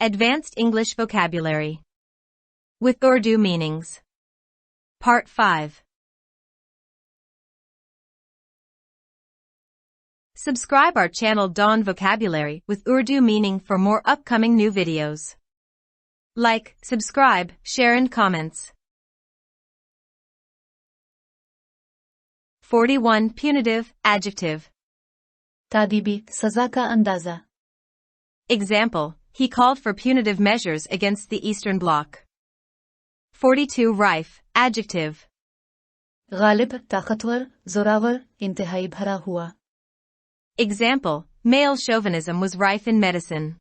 Advanced English Vocabulary with Urdu meanings. Part 5. Subscribe our channel Dawn Vocabulary with Urdu meaning for more upcoming new videos. Like, subscribe, share and comments. 41. Punitive, adjective. Tadibi, saza ka andaza. Example, he called for punitive measures against the Eastern Bloc. 42. Rife, adjective. Ghalib, ताकतवर, जोरावर, इंतहाई भरा हुआ. Example, male chauvinism was rife in medicine.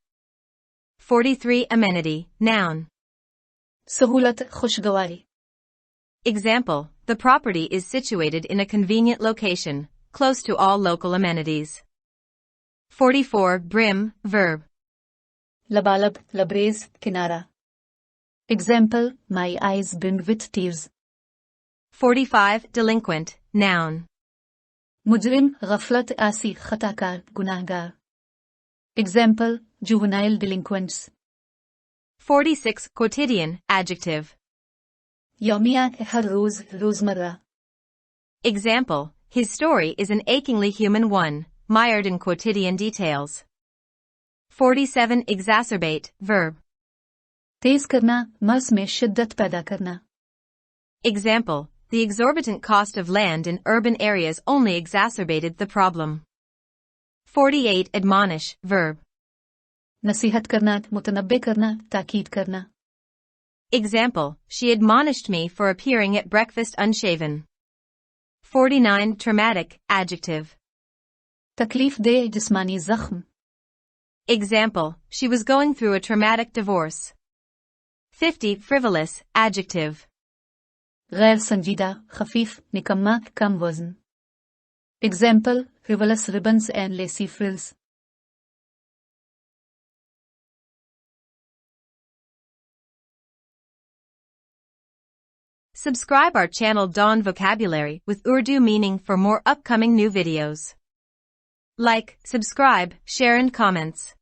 43. Amenity, noun. सहूलत, खुशगवारी. Example, the property is situated in a convenient location, close to all local amenities. 44. Brim, verb. लबालब, लबरेज, किनारा. Example, my eyes brimmed with tears. 45. Delinquent, noun. मुजरिम, गफलत आसी, खताकार, गुनाहगार. Example, juvenile delinquents. 46. Quotidian, adjective. यौमिया, हर रोज, रोजमर्रा. Example, his story is an achingly human one, mired in quotidian details. 47. Exacerbate, verb. तेज करना, मर्ज में शिद्दत पैदा करना. Example, the exorbitant cost of land in urban areas only exacerbated the problem. 48. Admonish, verb. नसीहत करना, मुतनब्बे करना, ताकीद करना. Example, she admonished me for appearing at breakfast unshaven. 49. Traumatic, adjective. तकलीफ दे, जिस्मानी जख्म. Example, she was going through a traumatic divorce. 50. Frivolous, adjective. गैर संजीदा, खफीफ, निकम्मा, कम वजन. Example, frivolous ribbons and lacy frills. Subscribe our channel Dawn Vocabulary with Urdu meaning for more upcoming new videos. Like, subscribe, share and comments.